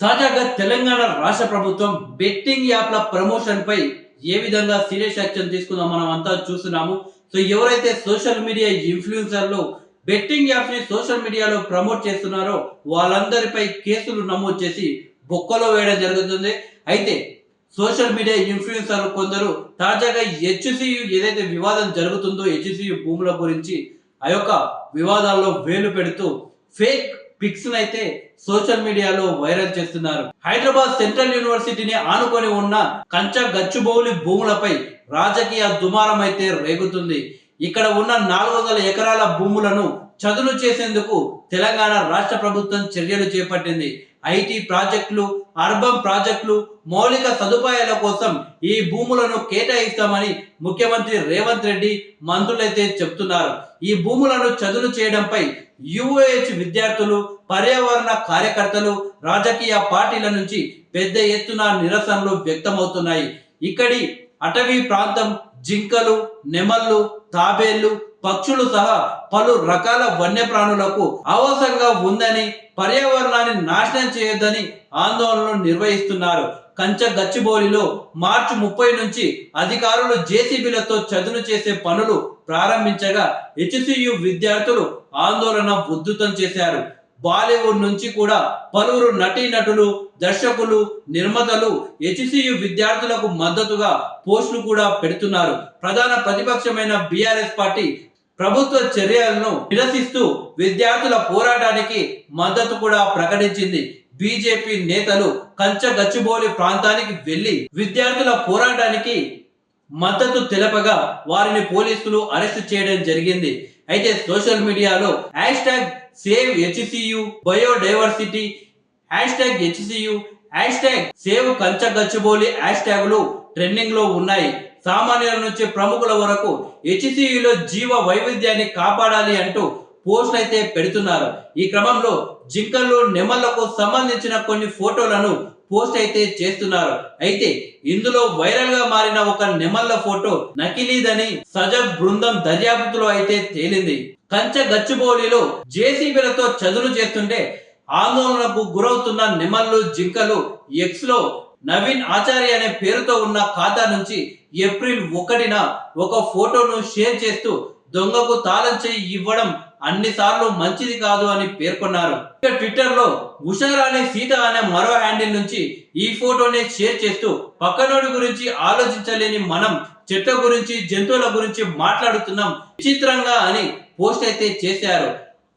తాజాగా తెలంగాణ రాష్ట్ర ప్రభుత్వం బెట్టింగ్ యాప్ల ప్రమోషన్ పై ఏ విధంగా సీరియస్ యాక్షన్ తీసుకుందాం మనం అంతా చూస్తున్నాము. సో ఎవరైతే సోషల్ మీడియా ఇన్ఫ్లుయెన్సర్లు బెట్టింగ్ యాప్స్ ని సోషల్ మీడియాలో ప్రమోట్ చేస్తున్నారో వాళ్ళందరిపై కేసులు నమోదు చేసి బొక్కలో వేయడం జరుగుతుంది. అయితే సోషల్ మీడియా ఇన్ఫ్లుయెన్సర్లు కొందరు తాజాగా హెచ్సియు ఏదైతే వివాదం జరుగుతుందో హెచ్సియు భూముల గురించి ఆ యొక్క వివాదాల్లో వేలు పెడుతూ ఫేక్ పిక్స్ అయితే సోషల్ మీడియాలో వైరల్ చేస్తున్నారు. హైదరాబాద్ సెంట్రల్ యూనివర్సిటీని ఆనుకొని ఉన్న కంచ గచ్చిబౌలి భూములపై రాజకీయ దుమారం అయితే రేగుతుంది. ఇక్కడ ఉన్న 400 ఎకరాల భూములను చదును చేసేందుకు తెలంగాణ రాష్ట్ర ప్రభుత్వం చర్యలు చేపట్టింది. ఐటీ ప్రాజెక్టులు, అర్బన్ ప్రాజెక్టులు, మౌలిక సదుపాయాల కోసం ఈ భూములను కేటాయిస్తామని ముఖ్యమంత్రి రేవంత్ రెడ్డి మంత్రులైతే చెప్తున్నారు. ఈ భూములను చదును చేయడంపై యుఓహెచ్ విద్యార్థులు, పర్యావరణ కార్యకర్తలు, రాజకీయ పార్టీల నుంచి పెద్ద ఎత్తున నిరసనలు వ్యక్తమవుతున్నాయి. ఇక్కడి అటవీ ప్రాంతం జింకలు, నెమళ్ళు, తాబేళ్లు, పక్షులు సహా పలు రకాల వన్యప్రాణులకు ఆవాసంగా ఉందని, పర్యావరణాన్ని నాశనం చేయొద్దని ఆందోళనలు నిర్వహిస్తున్నారు. కంచ గచ్చిబౌలిలో మార్చి 30 నుంచి అధికారులు జేసీబీలతో చదును చేసే పనులు ప్రారంభించగా హెచ్సియు విద్యార్థులు ఆందోళన ఉధృతం చేశారు. బాలీవుడ్ నుంచి కూడా పలువురు నటీనటులు, దర్శకులు, నిర్మాతలు హెచ్సియు విద్యార్థులకు మద్దతుగా పోస్టులు కూడా పెడుతున్నారు. ప్రధాన ప్రతిపక్షమైన బీఆర్ఎస్ పార్టీ ప్రభుత్వ చర్యలను నిరసిస్తూ విద్యార్థుల పోరాటానికి మద్దతు కూడా ప్రకటించింది. బీజేపీ నేతలు కంచ గచ్చిబౌలి ప్రాంతానికి వెళ్లి విద్యార్థుల పోరాటానికి మద్దతు తెలపగా వారిని పోలీసులు అరెస్టు చేయడం జరిగింది. అయితే సోషల్ మీడియాలో #save HCU biodiversity, #HCU, #save Kancha Gachibowli హ్యాష్ట్యాగులు ట్రెండింగ్ లో ఉన్నాయి. సామాన్యుల నుంచి ప్రముఖుల వరకు హెచ్సియులో జీవ వైవిధ్యాన్ని కాపాడాలి అంటూ పోస్టులు అయితే పెడుతున్నారు. ఈ క్రమంలో జింకలు, నెమళ్లకు సంబంధించిన కొన్ని ఫోటోలను పోస్ట్ అయితే చేస్తున్నారు. అయితే ఇందులో వైరల్ గా మారిన ఒక నెమళ్ల ఫోటో నకిలీదని సజగ్ బృందం దర్యాప్తులో అయితే తేలింది. కంచ గచ్చిబౌలిలో జేసీబీలతో చదును చేస్తుంటే ఆందోళనకు గురవుతున్న నెమళ్లు, జింకలు ఎక్స్ లో నవీన్ ఆచార్య అనే పేరుతో ఉన్న ఖాతా నుంచి ఏప్రిల్ 1న ఒక ఫోటోను షేర్ చేస్తూ దొంగకు తాళం చేయి ఇవ్వడం అన్నిసార్లు మంచిది కాదు అని పేర్కొన్నారు. ఇక ట్విట్టర్ లో ఉషారాణి సీత అనే మరో హ్యాండిల్ నుంచి ఈ ఫోటోని షేర్ చేస్తూ పక్కనోడి గురించి ఆలోచించలేని మనం చెట్ల గురించి, జంతువుల గురించి మాట్లాడుతున్నాం విచిత్రంగా అని పోస్ట్ అయితే చేశారు.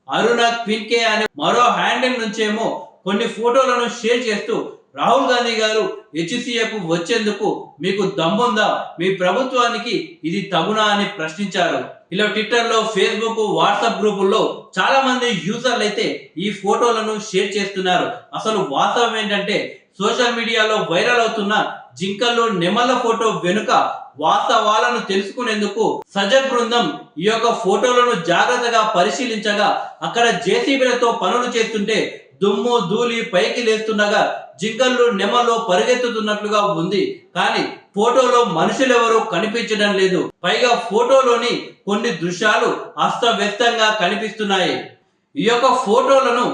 అరుణ క్విన్కే అనే మరో హ్యాండిల్ నుంచేమో కొన్ని ఫోటోలను షేర్ చేస్తూ రాహుల్ గాంధీ గారు హెచ్సిఏకు వచ్చేందుకు మీకు దమ్ముందా, మీ ప్రభుత్వానికి ఇది తగునా అని ప్రశ్నించారు. ఇలా ట్విట్టర్ లో, ఫేస్బుక్, వాట్సాప్ గ్రూపుల్లో చాలా మంది యూజర్లు అయితే ఈ ఫోటోలను షేర్ చేస్తున్నారు. అసలు వాస్తవం ఏంటంటే సోషల్ మీడియాలో వైరల్ అవుతున్న జింకలు, నెమళ్ల ఫోటో వెనుక వాస్తవాలను తెలుసుకునేందుకు సజగ్ బృందం ఈ యొక్క ఫోటోలను జాగ్రత్తగా పరిశీలించగా అక్కడ జేసీబీలతో పనులు చేస్తుంటే దుమ్ము ధూళి పైకి లేస్తుండగా జింకలు, నెమలు పరిగెత్తుతున్నట్లుగా ఉంది. కానీ ఫోటోలో మనుషులెవరూ కనిపించడం లేదు. పైగా ఫోటోలోని కొన్ని దృశ్యాలు అస్తవ్యస్తంగా కనిపిస్తున్నాయి. ఈ యొక్క ఫోటోలను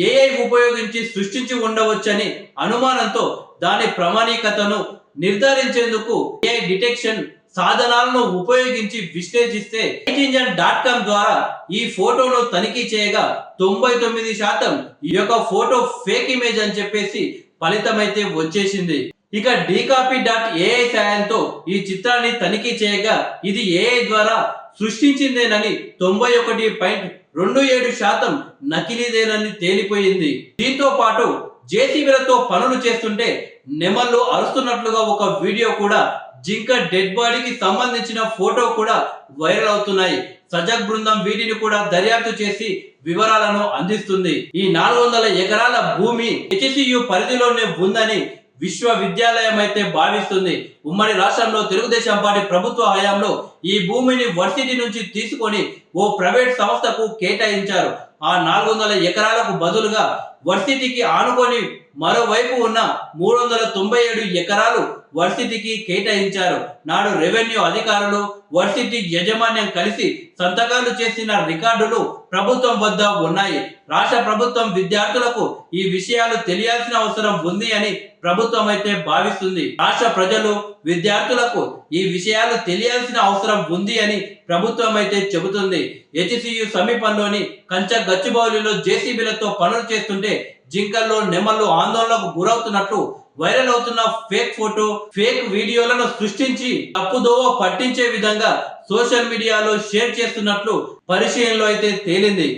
ఏఐ ఉపయోగించి సృష్టించి ఉండవచ్చని అనుమానంతో దాని ప్రామాణికతను నిర్ధారించేందుకు ఏఐ డిటెక్షన్ సాధనాలను ఉపయోగించి విశ్లేషిస్తే ITInjan.com ద్వారా ఈ ఫోటోను తనిఖీ చేయగా 99% ఈ యొక్క ఫోటో ఫేక్ ఇమేజ్ అని చెప్పేసి ఫలితం అయితే వచ్చేసింది. ఇక dcopy.ai సాయంతో ఈ చిత్రాన్ని తనిఖీ చేయగా ఇది ఏఐ ద్వారా సృష్టించిందేనని 91.27% నకిలీదేనని తేలిపోయింది. దీంతో పాటు జేసీబీలతో పనులు చేస్తుంటే నెమళ్ళు అరుస్తున్నట్లుగా ఒక వీడియో కూడా, జింక డెడ్ బాడీకి సంబంధించిన ఫోటో కూడా వైరల్ అవుతున్నాయి. సజగ్ బృందం వీటిని కూడా దర్యాప్తు చేసి వివరాలను అందిస్తుంది. ఈ 400 ఎకరాల భూమి హెచ్సియు పరిధిలోనే ఉందని విశ్వవిద్యాలయం అయితే భావిస్తుంది. ఉమ్మడి రాష్ట్రంలో తెలుగుదేశం పార్టీ ప్రభుత్వ హయాంలో ఈ భూమిని వర్సిటీ నుంచి తీసుకొని ఓ ప్రైవేట్ సంస్థకు కేటాయించారు. ఆ 400 ఎకరాలకు బదులుగా వర్సిటీకి ఆనుకొని మరోవైపు ఉన్న 397 ఎకరాలు వర్సిటీకి కేటాయించారు. నాడు రెవెన్యూ అధికారులు, వర్సిటీ యాజమాన్యం కలిసి సంతకాలు చేసిన రికార్డులు ప్రభుత్వం వద్ద ఉన్నాయి. రాష్ట్ర ప్రభుత్వం విద్యార్థులకు ఈ విషయాలు తెలియాల్సిన అవసరం ఉంది అని ప్రభుత్వం అయితే భావిస్తుంది. రాష్ట్ర ప్రజలు, విద్యార్థులకు ఈ విషయాలు తెలియాల్సిన అవసరం ఉంది అని ప్రభుత్వం అయితే చెబుతుంది. హెచ్సియు సమీపంలోని కంచ గచ్చిబౌలిలో జేసీబీలతో పనులు చేస్తుంటే జింకల్లో, నెమళ్ళు ఆందోళనకు గురవుతున్నట్లు వైరల్ అవుతున్న ఫేక్ ఫోటో, ఫేక్ వీడియోలను సృష్టించి తప్పుదోవ పట్టించే విధంగా సోషల్ మీడియాలో షేర్ చేస్తున్నట్లు పరిశీలనలో అయితే తేలింది.